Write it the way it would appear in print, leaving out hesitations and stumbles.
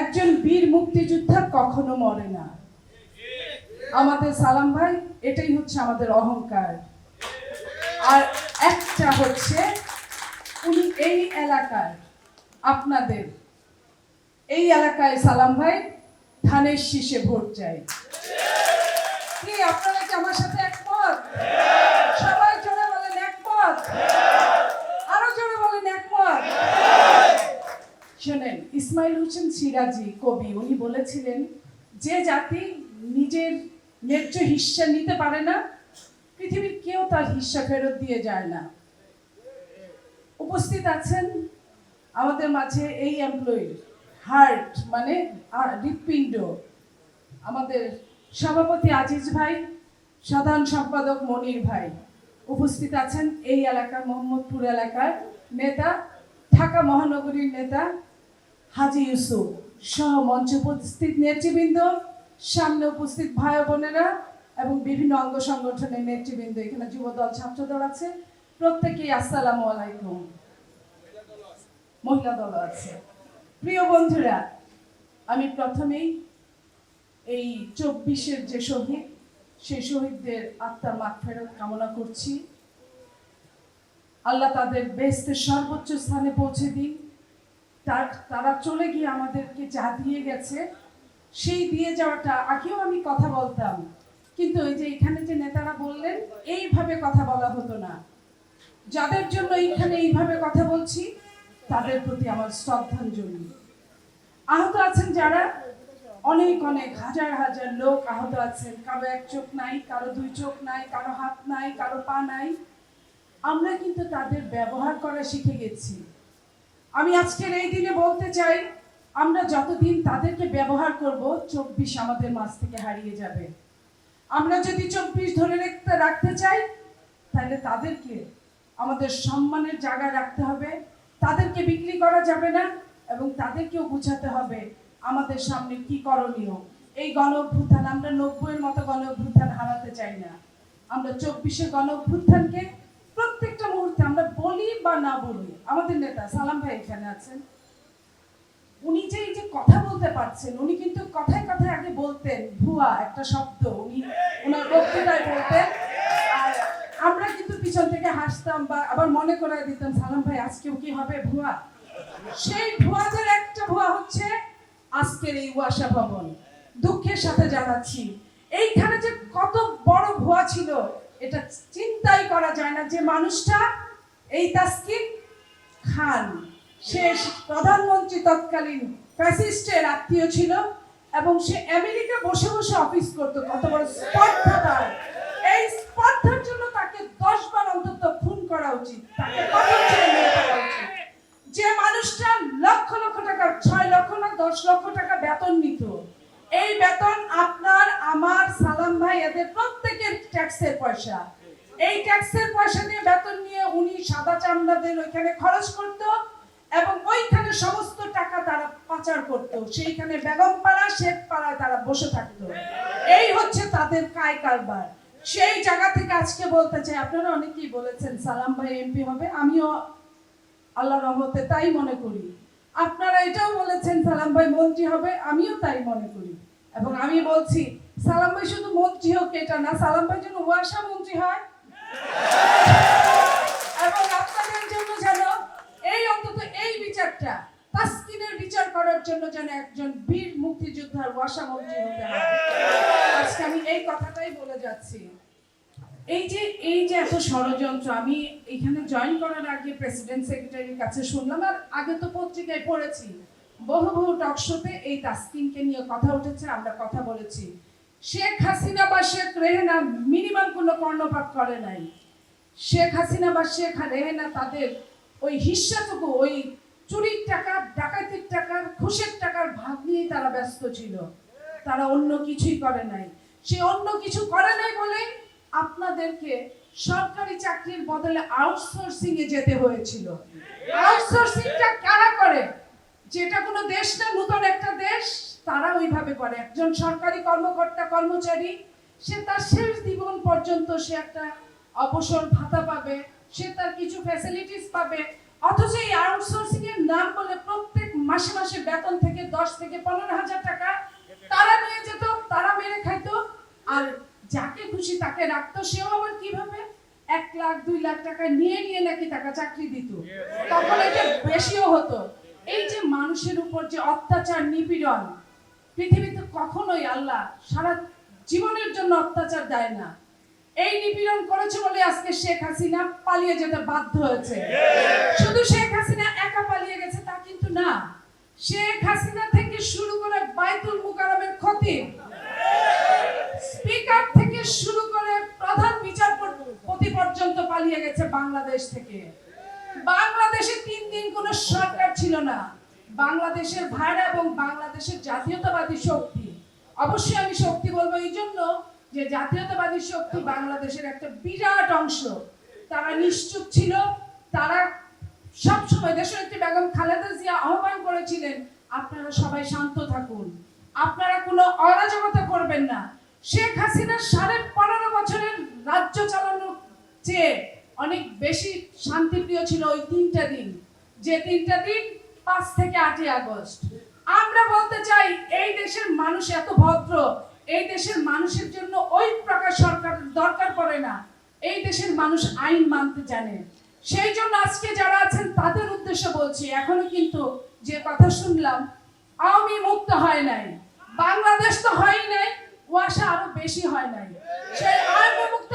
একজন বীর মুক্তিযোদ্ধা কখনো মরে না। আমাদের সালাম ভাই এটাই হচ্ছে আমাদের অহংকার। আর একটা হচ্ছে উনি এই এলাকার, আপনাদের এই এলাকায় সালাম ভাই ধানের শীষে ভোট চাই। কি আপনারা কি আমার সাথে একমত? সবাই জোরে বলেন একমত, আরো জোরে বলেন একমত। শোনেন, ইসমাইল হোসেন সিরাজি কবি উনি বলেছিলেন, যে জাতি নিজের ন্যায্য হিস্সা নিতে পারে না, পৃথিবীর কেউ তার হিস্সা ফেরত দিয়ে যায় না। উপস্থিত আছেন আমাদের মাঝে এই এমপ্লয়ি হার্ট মানে হৃৎপিণ্ড, আমাদের সভাপতি আজিজ ভাই, সাধারণ সম্পাদক মনির ভাই। উপস্থিত আছেন এই এলাকার মোহাম্মদপুর এলাকার নেতা, ঢাকা মহানগরীর নেতা হাজি ইউসুফ সহ মঞ্চে উপস্থিত নেতৃবৃন্দ, সামনে উপস্থিত ভাই বোনেরা এবং বিভিন্ন অঙ্গ সংগঠনের নেতৃবৃন্দ, এখানে যুবদল ছাত্রদল আছে, প্রত্যেকেই আসসালামু আলাইকুম। মহিলা দল আছে। প্রিয় বন্ধুরা, আমি প্রথমেই এই 24-এর যে শহীদ, সেই শহীদদের আত্মার মাগফিরাত কামনা করছি। আল্লাহ তাদের বেহেশতের সর্বোচ্চ স্থানে পৌঁছে দিন। তারা চলে গিয়ে আমাদেরকে যা দিয়ে গেছে, সেই দিয়ে যাওয়াটা আগেও আমি কথা বলতাম, কিন্তু এই যে এখানে যে নেতারা বললেন এইভাবে কথা বলা হতো না। যাদের জন্য এইখানে এইভাবে কথা বলছি তাদের প্রতি আমার শ্রদ্ধাঞ্জলি। আহত আছেন যারা, অনেক অনেক হাজার হাজার লোক আহত আছেন, কারো এক চোখ নাই, কারো দুই চোখ নাই, কারো হাত নাই, কারো পা নাই। আমরা কিন্তু তাদের ব্যবহার করা শিখে গেছি। আমি আজকের এই দিনে বলতে চাই, আমরা যতদিন তাদেরকে ব্যবহার করব, 24 আমাদের মাঝ থেকে হারিয়ে যাবে। আমরা যদি 24 ধরে রাখতে চাই, তাহলে তাদেরকে আমাদের সম্মানের জায়গায় রাখতে হবে, তাদেরকে বিক্রি করা যাবে না, এবং তাদেরকেও বুঝাতে হবে আমাদের সামনে কি করণীয়। এই গণ অভ্যুত্থান, আমরা 90-এর মতো গণ অভ্যুত্থান হারাতে চাই না। আমরা 24-এর গণ অভ্যুত্থানকে প্রত্যেকটা মুহূর্তে আমরা বলি বা না বলি, আমাদের নেতা সালাম ভাই এখানে আছেন, উনি যে এই যে কথা বলতে পারছেন, উনি কিন্তু কথায় কথায় আগে বলতেন ভুয়া একটা শব্দ, উনি ওনার বক্তৃতায় বলতেন, আর আমরা কিন্তু পিছন থেকে হাসতাম বা আবার মনে করায় দিতাম সালাম ভাই আজকেও কি হবে ভুয়া। সেই ভুয়াদের একটা ভুয়া হচ্ছে আজকের এই ওয়াসা ভবন। দুঃখের সাথে জানাচ্ছি, এইখানে যে কত বড় ভুয়া ছিল এটা চিন্তাই করা যায় না। যে মানুষটা এই তাসকিন খান, সে প্রধানমন্ত্রী তৎকালীন ফ্যাসিস্টের আত্মীয় ছিল এবং সে আমেরিকা বসে বসে অফিস করতো। কত বড় স্পর্ধা তার! এই স্পর্ধার জন্য তাকে 10 বার অন্তত খুন করা উচিত, তাকে কঠোর ছেড়ে নিয়ে যাওয়া উচিত। যে মানুষটা লক্ষ লক্ষ টাকা, 6 লক্ষ না 10 লক্ষ টাকা বেতন নিত, এই বেতন আপনার আমার সালাম ভাই এদের প্রত্যেকের ট্যাক্সের পয়সা। এই ট্যাক্সের পয়সা দিয়ে বেতন নিয়ে উনি সাদা চামড়াদের ওইখানে খরচ করত এবং ওইখানে সমস্ত টাকা তারা পাচার করত, সেইখানে বেগমপাড়া শেখপাড়ায় তারা বসে থাকতো। এই হচ্ছে তাদের কায় কারবার। সেই জায়গা থেকে আজকে বলতে চাই, আপনারা অনেকেই বলেছেন সালাম ভাই এমপি হবে, আমিও আল্লাহর রহমতে তাই মনে করি। আপনারা এটাও বলেছেন সালাম ভাই মন্ত্রী হবে, আমিও তাই মনে করি। এবং আমি বলছি সালাম ভাই শুধু মন্ত্রী হোক এটা না, সালাম ভাই যেন ওয়াসা মন্ত্রী হয়, এবং আপনাদের জন্য যেন এই অন্তত এই বিচারটা তাসকিনের বিচার করার জন্য যেন একজন বীর মুক্তিযোদ্ধার ওয়াসা মন্ত্রী হতে হয়। আজকে আমি এই কথাটাই বলে যাচ্ছি। এই যে এত ষড়যন্ত্র, আমি এখানে জয়েন করার আগে প্রেসিডেন্ট সেক্রেটারির কাছে শুনলাম, আর আগে তো পত্রিকায় পড়েছি, বহু বহু টকশোতে এই তাসকিনকে নিয়ে কথা উঠেছে, আমরা কথা বলেছি। শেখ হাসিনা বা শেখ রেহেনা মিনিমাম কোনো কর্ণপাত করে নাই। শেখ হাসিনা বা শেখ রেহেনা তাদের ওই হিস্সাটুকু, ওই চুরির টাকা, ডাকাতির টাকার, ঘুষের টাকার ভাগ নিয়েই তারা ব্যস্ত ছিল, তারা অন্য কিছুই করে নাই। সে অন্য কিছু করে নাই বলে আপনাদেরকে সরকারি চাকরির বদলে আউটসোর্সিং এ যেতে হয়েছিল। আউটসোর্সিংটা কারা করে? যেটা কোনো দেশ না, নতুন একটা দেশ, তারা ওইভাবে করে। একজন সরকারি কর্মকর্তা কর্মচারী, সে তার শেষ জীবন পর্যন্ত সে একটা অবসর ভাতা পাবে, সে তার কিছু ফ্যাসিলিটিস পাবে, অথচ এই আউটসোর্সিং এর নাম বলে প্রত্যেক মাসে মাসে বেতন থেকে 10 থেকে 15,000 টাকা তারা নিয়ে যেত, তারা মেরে খাইতো, আর যাকে খুশি তাকে রাখতো। সেও আবার কিভাবে 1 লাখ 2 লাখ টাকা নিয়ে নিয়ে নাকি টাকা চাকরি দিত, তখন এটা বেশিও হতো। এই যে মানুষের উপর যে অত্যাচার নিপীড়ন, পৃথিবীতে কখনোই আল্লাহ সারা জীবনের জন্য অত্যাচার দেয় না। এই নিপীড়ন করেছে বলে আজকে শেখ হাসিনা পালিয়ে যেতে বাধ্য হয়েছে। শুধু শেখ হাসিনা একা পালিয়ে গেছে তা কিন্তু না, শেখ হাসিনা থেকে শুরু করে বাইতুল মুকাররমের খতিব, স্পিকার থেকে শুরু করে প্রধান বিচারপতি পর্যন্ত পালিয়ে গেছে বাংলাদেশ থেকে। বাংলাদেশে 3 দিন কোনো সরকার ছিল না। বাংলাদেশের ভাইরা এবং বাংলাদেশের জাতীয়তাবাদী শক্তি, অবশ্যই আমি শক্তি বলবো এই জন্য যে জাতীয়তাবাদী শক্তি বাংলাদেশের একটা বিরাট অংশ, তারা নিশ্চুপ ছিল। তারা সবসময় দেশনেত্রী বেগম খালেদা জিয়া আহ্বান করেছিলেন, আপনারা সবাই শান্ত থাকুন, আপনারা কোনো অরাজকতা করবেন না। শেখ হাসিনা 15.5 বছরের রাজ্য চালানোর চেয়ে অনেক বেশি শান্তিপ্রিয় ছিল ওই 3টা দিন, যে 3টা দিন 5 থেকে 8 আগস্ট। আমরা বলতে চাই এই দেশের মানুষ এত ভদ্র, এই দেশের মানুষের জন্য ওই প্রকার সরকার দরকার পড়ে না। এই দেশের মানুষ আইন মানতে জানে। সেই জন্য আজকে যারা আছেন তাদের উদ্দেশ্যে বলছি, এখনো কিন্তু যে কথা শুনলাম, আওয়ামী মুক্ত হয় নাই, বাংলাদেশ তো হয় নাই, ওয়াসা আরো বেশি হয় নাই। সেই আওয়ামী মুক্ত